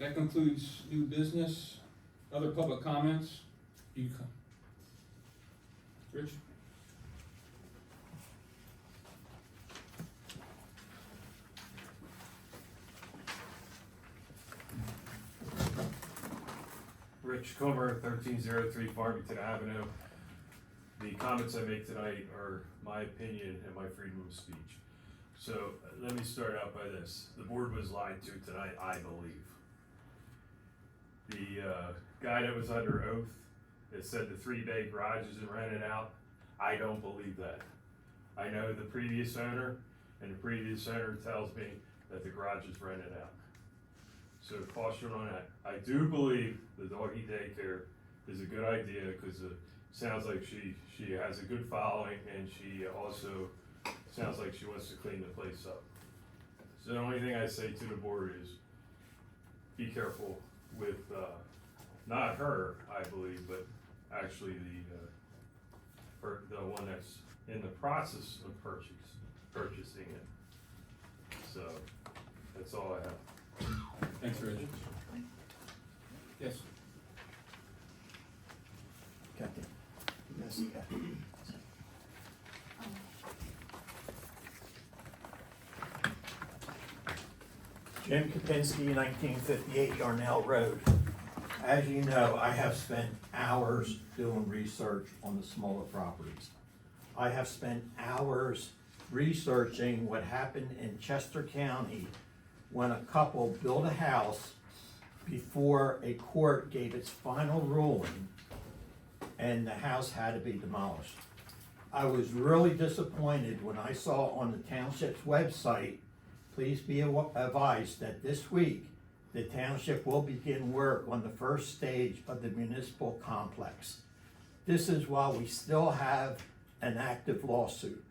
that concludes new business. Other public comments? Rich? Rich Comer, 1303 Farmington Avenue. The comments I make tonight are my opinion and my freedom of speech. So let me start out by this. The board was lied to tonight, I believe. The guy that was under oath that said the 3-bay garage isn't rented out, I don't believe that. I know the previous owner, and the previous owner tells me that the garage is rented out. So caution on that. I do believe the doggy daycare is a good idea because it sounds like she has a good following, and she also sounds like she wants to clean the place up. So the only thing I say to the board is be careful with, not her, I believe, but actually the one that's in the process of purchasing it. So that's all I have. Thanks, Rich. Yes. Captain. Yes, Captain. Jim Kapinski, 1958 Yarnell Road. As you know, I have spent hours doing research on the smaller properties. I have spent hours researching what happened in Chester County when a couple built a house before a court gave its final ruling and the house had to be demolished. I was really disappointed when I saw on the township's website, please be advised that this week, the township will begin work on the first stage of the municipal complex. This is while we still have an active lawsuit.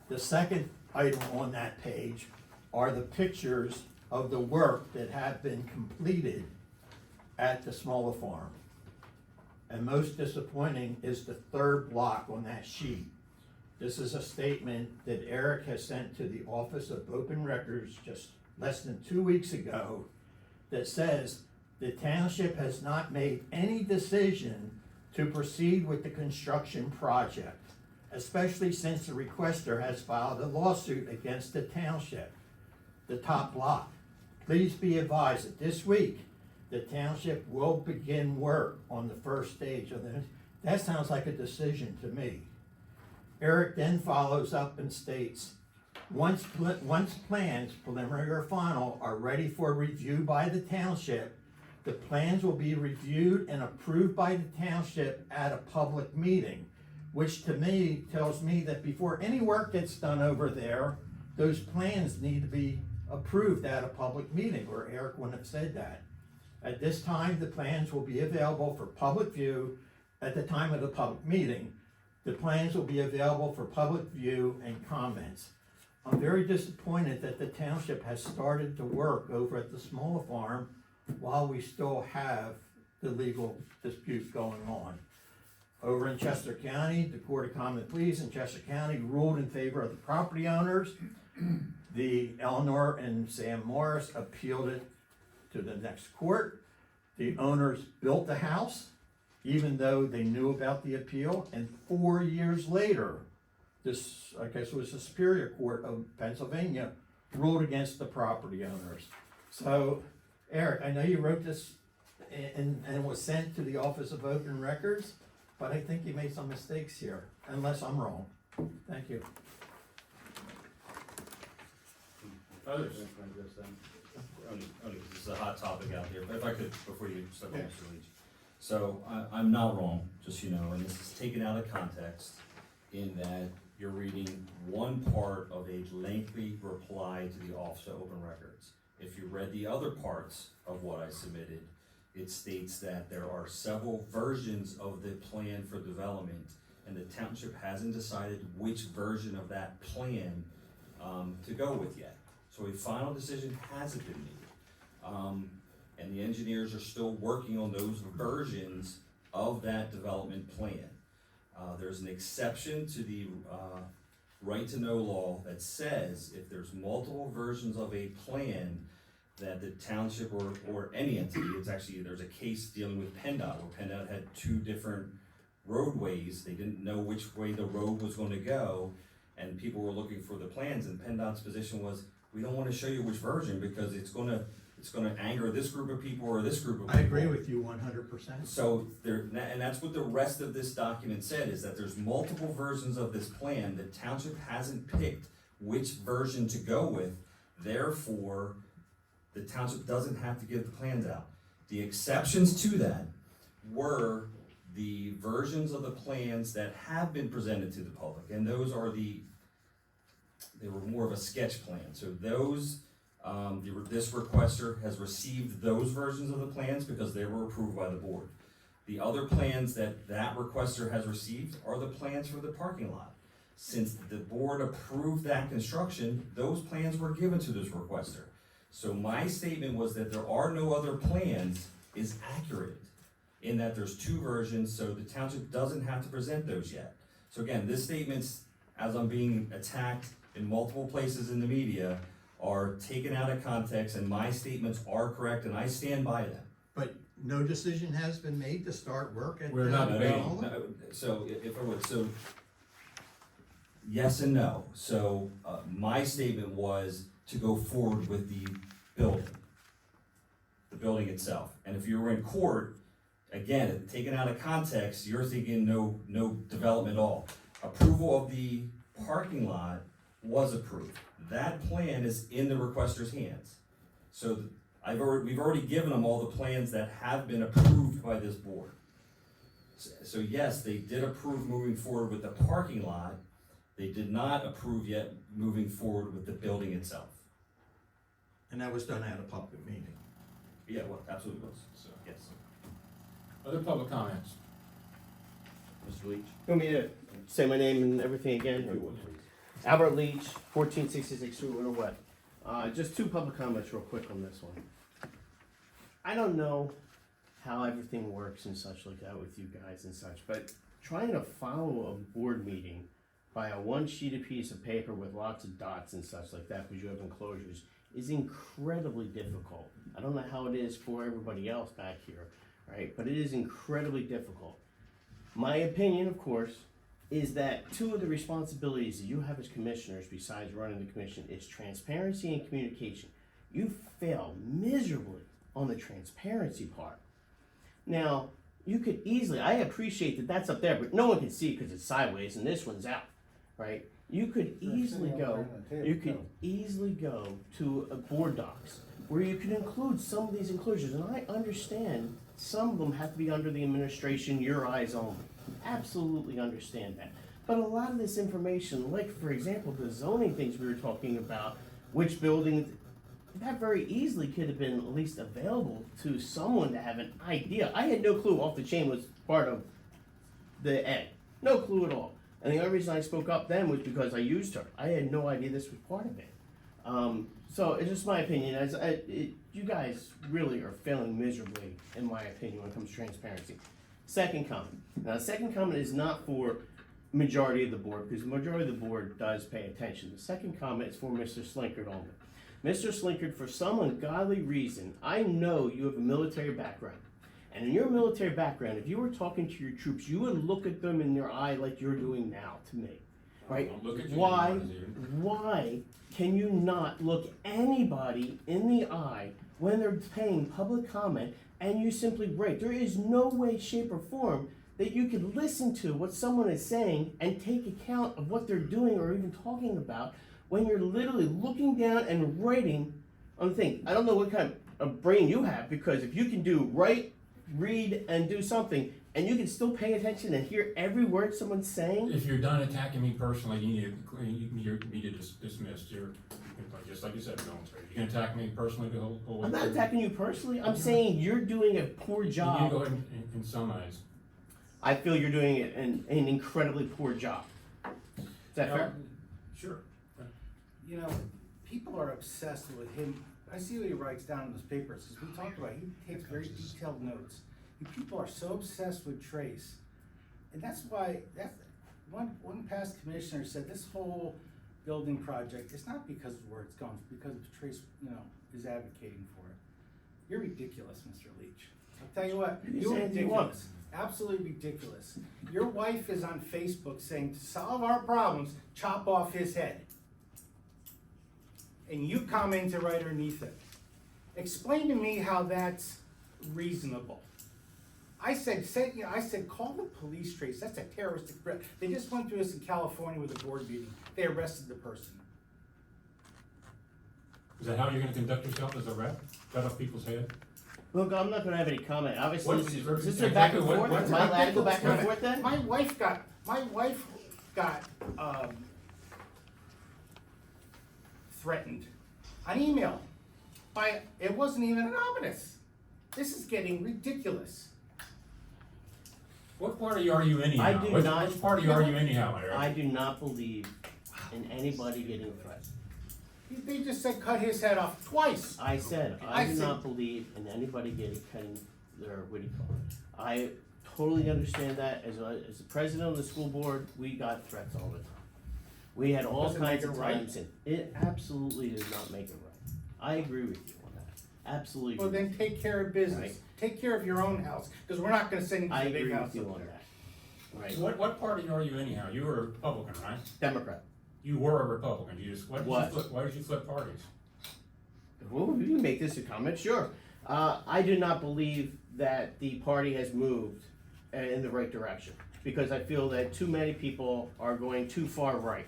The second item on that page are the pictures of the work that have been completed at the smaller farm. And most disappointing is the third block on that sheet. This is a statement that Eric has sent to the Office of Open Records just less than 2 weeks ago that says the township has not made any decision to proceed with the construction project, especially since the requester has filed a lawsuit against the township. The top block. Please be advised that this week, the township will begin work on the first stage of this. That sounds like a decision to me. Eric then follows up and states, once plans, preliminary or final, are ready for review by the township, the plans will be reviewed and approved by the township at a public meeting, which to me tells me that before any work gets done over there, those plans need to be approved at a public meeting, or Eric wouldn't have said that. At this time, the plans will be available for public view at the time of the public meeting. The plans will be available for public view and comments. I'm very disappointed that the township has started to work over at the smaller farm while we still have the legal dispute going on. Over in Chester County, the Court of Common Pleas in Chester County ruled in favor of the property owners. The Eleanor and Sam Morris appealed it to the next court. The owners built the house, even though they knew about the appeal, and 4 years later, this, I guess it was the Superior Court of Pennsylvania, ruled against the property owners. So, Eric, I know you wrote this and it was sent to the Office of Open Records, but I think you made some mistakes here, unless I'm wrong. Thank you. Others? Only 'cause this is a hot topic out there, but if I could, before you start, Mr. Leach. So, I'm not wrong, just so you know, and this is taken out of context in that you're reading one part of a lengthy reply to the Office of Open Records. If you read the other parts of what I submitted, it states that there are several versions of the plan for development, and the township hasn't decided which version of that plan to go with yet. So a final decision hasn't been made. And the engineers are still working on those versions of that development plan. There's an exception to the right to know law that says if there's multiple versions of a plan, that the township or any entity, it's actually, there's a case dealing with PennDOT, where PennDOT had two different roadways, they didn't know which way the road was gonna go, and people were looking for the plans, and PennDOT's position was, we don't wanna show you which version, because it's gonna anger this group of people or this group of people. I agree with you 100%. So there, and that's what the rest of this document said, is that there's multiple versions of this plan, the township hasn't picked which version to go with, therefore, the township doesn't have to give the plans out. The exceptions to that were the versions of the plans that have been presented to the public, and those are they were more of a sketch plan, so those, this requester has received those versions of the plans because they were approved by the board. The other plans that requester has received are the plans for the parking lot. Since the board approved that construction, those plans were given to this requester. So my statement was that there are no other plans is accurate, in that there's two versions, so the township doesn't have to present those yet. So again, this statement's, as I'm being attacked in multiple places in the media, are taken out of context, and my statements are correct, and I stand by them. But no decision has been made to start work at. We're not the debating. Alma? No, so if I would, so yes and no. So my statement was to go forward with the building itself. And if you were in court, again, taken out of context, you're thinking no development at all. Approval of the parking lot was approved. That plan is in the requester's hands. So we've already given them all the plans that have been approved by this board. So yes, they did approve moving forward with the parking lot. They did not approve yet moving forward with the building itself. And that was done at a public meeting. Yeah, well, absolutely was. So, Yes. other public comments? Mr. Leach? You want me to say my name and everything again? Albert Leach, 1466 Route What? Just two public comments real quick on this one. I don't know how everything works and such like that with you guys and such, but trying to follow a board meeting by a one sheeted piece of paper with lots of dots and such like that, because you have enclosures, is incredibly difficult. I don't know how it is for everybody else back here, right? But it is incredibly difficult. My opinion, of course, is that two of the responsibilities that you have as commissioners, besides running the commission, is transparency and communication. You fail miserably on the transparency part. Now, you could easily, I appreciate that that's up there, but no one can see because it's sideways and this one's out, right? You could easily go to a board docs where you can include some of these enclosures, and I understand some of them have to be under the administration, your eyes only. Absolutely understand that. But a lot of this information, like for example, the zoning things we were talking about, which building, that very easily could have been at least available to someone to have an idea. I had no clue Off the Chain was part of the ed. No clue at all. And the only reason I spoke up then was because I used her. I had no idea this was part of it. So it's just my opinion. You guys really are failing miserably, in my opinion, when it comes to transparency. Second comment. Now, the second comment is not for majority of the board, because the majority of the board does pay attention. The second comment is for Mr. Slinkard only. Mr. Slinkard, for some ungodly reason, I know you have a military background. And in your military background, if you were talking to your troops, you would look at them in their eye like you're doing now to me, right? Don't look at you, Why can you not look anybody in the eye when they're paying public comment and you simply write? There is no way, shape, or form that you could listen to what someone is saying and take account of what they're doing or even talking about when you're literally looking down and writing on the thing. I don't know what kind of brain you have, because if you can do write, read, and do something, and you can still pay attention and hear every word someone's saying. If you're done attacking me personally, you need to be dismissed. You're, just like you said, military. You can attack me personally the whole way. I'm not attacking you personally. I'm saying you're doing a poor You need to job. go ahead and some eyes. I feel you're doing an incredibly poor job. Is that fair? Sure. You know, people are obsessed with him. I see what he writes down in his papers, because we talked about it. He takes very detailed notes. And people are so obsessed with Trace. And that's why, one past commissioner said this whole building project, it's not because of where it's going, it's because of Trace, is advocating for it. You're ridiculous, Mr. Leach. I'll tell you what, You you're say anything you want. ridiculous. Absolutely ridiculous. Your wife is on Facebook saying, to solve our problems, chop off his head. And you commented right underneath it. Explain to me how that's reasonable. I said, call the police, Trace. That's a terroristic threat. They just went through this in California with a board meeting. They arrested the person. Is that how you're gonna conduct yourself as a rep? Cut off people's head? Look, I'm not gonna have any comment, obviously, What- is this a back and exactly what- forth, what's- am I allowed to go back and Wait, forth then? My wife got threatened on email by, it wasn't even anonymous. This is getting ridiculous. What party are you anyhow? I do Which- not- Which party are you anyhow, Eric? I do not believe in anybody getting threatened. They just said cut his head off twice. I said, I I do see. not believe in anybody cutting their, what do you call it? I totally understand that, as the president of the school board, we got threats all the time. We had all Does it make kinds it of right? times, and it absolutely does not make it right. I agree with you on that, absolutely. Well, agree. then take care of business. Right. Take care of your own house, because we're not gonna send you to I the big agree house with you up on there. that. Right, What party are you anyhow? You were a Republican, right? Democrat. You were a Republican, you just, Was. why did you flip parties? Well, you can make this a comment, sure. I do not believe that the party has moved in the right direction, because I feel that too many people are going too far right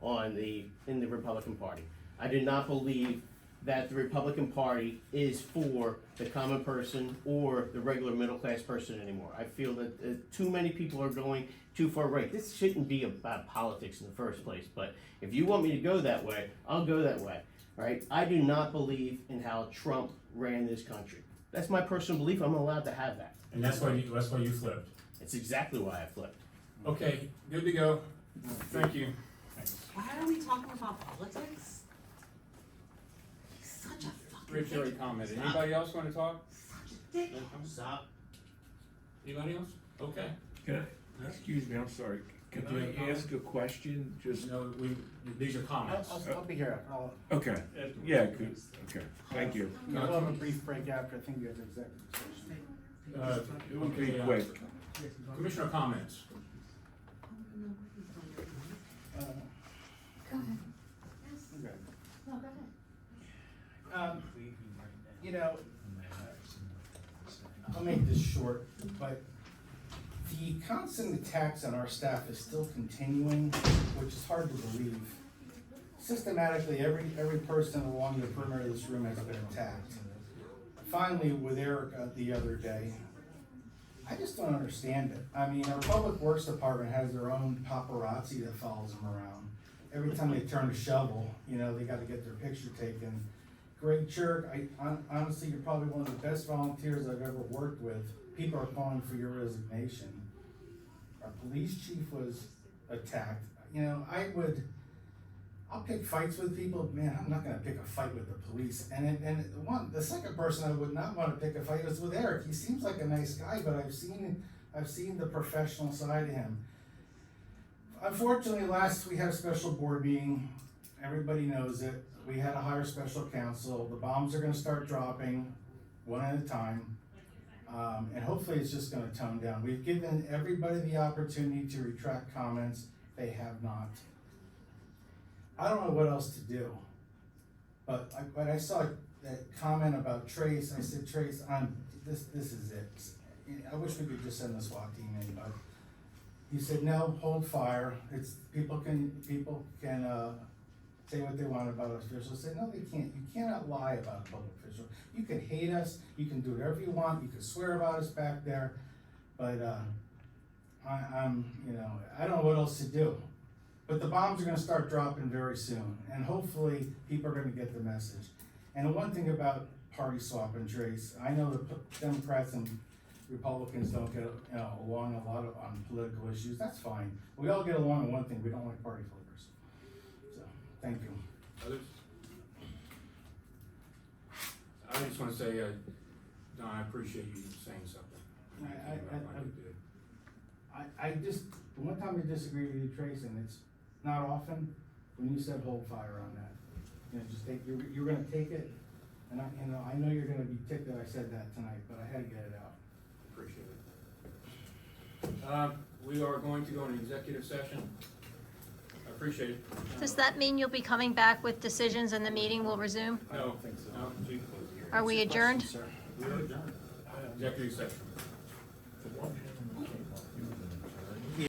in the Republican Party. I do not believe that the Republican Party is for the common person or the regular middle-class person anymore. I feel that too many people are going too far right. This shouldn't be about politics in the first place, but if you want me to go that way, I'll go that way. Right? I do not believe in how Trump ran this country. That's my personal belief. I'm allowed to have that. And that's why you flipped. It's exactly why I flipped. Okay, good to go. Thank you. Thanks. Why are we talking about politics? He's such a fucking Rich already dick. commented. Anybody else wanna talk? Such a dick. Stop. Anybody else? Okay. Can I, excuse me, I'm sorry, can Do you have a I comment? ask a question, just, No, these are comments. I'll be here. okay, yeah, good, okay, thank you. We'll have a brief break after, I think you have executive session. It will be Okay, quick. Commissioner comments. Uh, Go ahead. okay. No, go ahead. You know, I'll make this short, but the constant attacks on our staff is still continuing, which is hard to believe. Systematically, every person along the perimeter of this room has been attacked. Finally, with Erica the other day, I just don't understand it. I mean, our public works department has their own paparazzi that follows them around. Every time they turn a shovel, you know, they gotta get their picture taken. Greg Chirk, honestly, you're probably one of the best volunteers I've ever worked with. People are calling for your resignation. Our police chief was attacked. You know, I'll pick fights with people, man, I'm not gonna pick a fight with the police. The second person I would not wanna pick a fight is with Eric. He seems like a nice guy, but I've seen the professional side of him. Unfortunately, we had a special board meeting, everybody knows it. We had to hire special counsel, the bombs are gonna start dropping one at a time. And hopefully it's just gonna tone down. We've given everybody the opportunity to retract comments, they have not. I don't know what else to do. But when I saw that comment about Trace, I said, Trace, this is it. I wish we could just send the SWAT team in, but he said, no, hold fire. People can say what they want about an official. I said, no, they can't. You cannot lie about a public official. You can hate us, you can do whatever you want, you can swear about us back there, but I don't know what else to do. But the bombs are gonna start dropping very soon, and hopefully people are gonna get the message. And one thing about party swap and Trace, I know the Democrats and Republicans don't get along a lot on political issues, that's fine. We all get along on one thing, we don't like party flippers. So, thank you. Others? I just wanna say, Don, I appreciate you saying something. The one time I disagree with you, Trace, and it's not often, when you said hold fire on that. You know, just you're gonna take it, And I know you're gonna be ticked that I said that tonight, but I had to get it out. Appreciate it. We are going to go into executive session. I appreciate it. Does that mean you'll be coming back with decisions and the meeting will resume? I don't think so. No, What's Are we your question, adjourned? sir? we are adjourned. Executive session. For one.